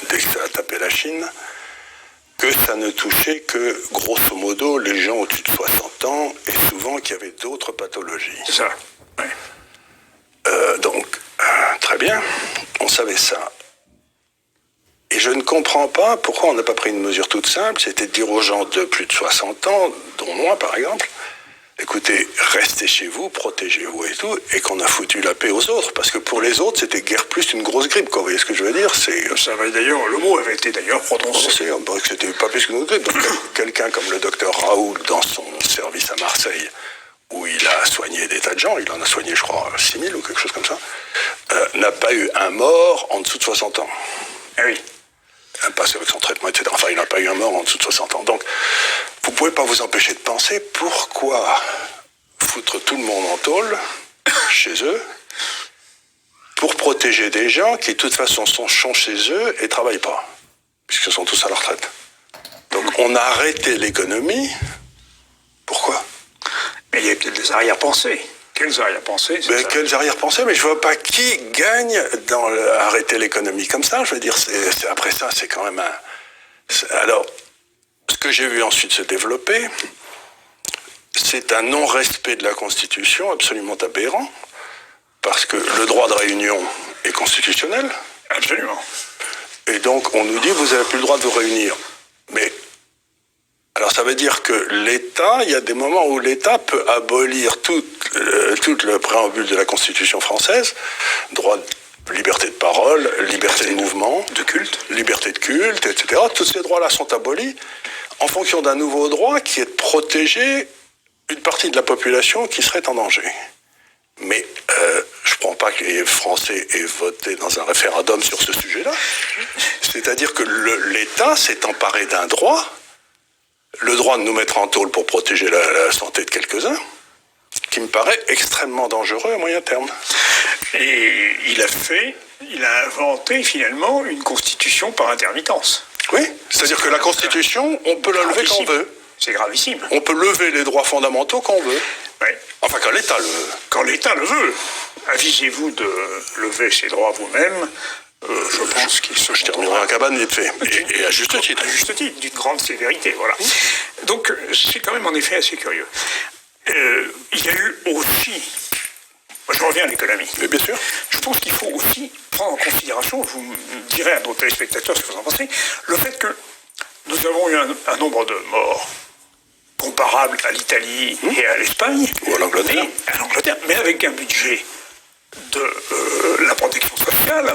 dès que ça a tapé la Chine, que ça ne touchait que, grosso modo, les gens au-dessus de 60 ans, et souvent qu'il y avait d'autres pathologies. C'est ça. Ouais. Très bien, on savait ça. Et je ne comprends pas pourquoi on n'a pas pris une mesure toute simple, c'était de dire aux gens de plus de 60 ans, dont moi par exemple, écoutez, restez chez vous, protégez-vous et tout, et qu'on a foutu la paix aux autres, parce que pour les autres, c'était guère plus une grosse grippe, quoi. Vous voyez ce que je veux dire? Ça va d'ailleurs, le mot avait été d'ailleurs prononcé. On dirait que c'était pas plus qu'une grosse grippe. Donc, quelqu'un comme le docteur Raoul, dans son service à Marseille, où il a soigné des tas de gens, il en a soigné, je crois, 6000 ou quelque chose comme ça, n'a pas eu un mort en dessous de 60 ans. Ah oui. Passé avec son traitement, etc. Enfin, il n'a pas eu un mort en dessous de 60 ans. Donc, vous ne pouvez pas vous empêcher de penser pourquoi foutre tout le monde en tôle, chez eux, pour protéger des gens qui, de toute façon, sont chez eux et ne travaillent pas, puisqu'ils sont tous à la retraite. Donc, on a arrêté l'économie. Pourquoi? Mais il y a peut-être des arrière-pensées. Quelles arrière-pensées? Quelles arrière-pensées? Mais je vois pas qui gagne dans arrêter l'économie comme ça. Je veux dire, après ça, c'est quand même un... Alors, ce que j'ai vu ensuite se développer, c'est un non-respect de la Constitution absolument aberrant, parce que le droit de réunion est constitutionnel. Absolument. Et donc, on nous dit, vous n'avez plus le droit de vous réunir. Mais... Alors ça veut dire que l'État, il y a des moments où l'État peut abolir tout le préambule de la Constitution française, droit de liberté de parole, liberté de mouvement, de culte, liberté de culte, etc. Tous ces droits-là sont abolis en fonction d'un nouveau droit qui est de protéger une partie de la population qui serait en danger. Mais je ne comprends pas que les Français aient voté dans un référendum sur ce sujet-là. C'est-à-dire que l'État s'est emparé d'un droit, le droit de nous mettre en tôle pour protéger la santé de quelques-uns, qui me paraît extrêmement dangereux à moyen terme. Et il a inventé finalement une constitution par intermittence. Oui, c'est-à-dire que la Constitution, on peut la lever quand on veut. C'est gravissime. On peut lever les droits fondamentaux quand on veut. Oui. Enfin, quand l'État le veut. Quand l'État le veut. Avisez-vous de lever ces droits vous-même. Je pense qu'il se... Je terminerai en cabane vite fait. Et à juste titre. À juste titre, d'une grande sévérité, voilà. Donc, c'est quand même en effet assez curieux. Il y a eu aussi... Moi, je reviens à l'économie. Mais bien sûr. Je pense qu'il faut aussi prendre en considération, vous me direz à nos téléspectateurs ce que vous en pensez, le fait que nous avons eu un nombre de morts comparable à l'Italie et à l'Espagne. Ou à l'Angleterre. Mais avec un budget de la protection sociale,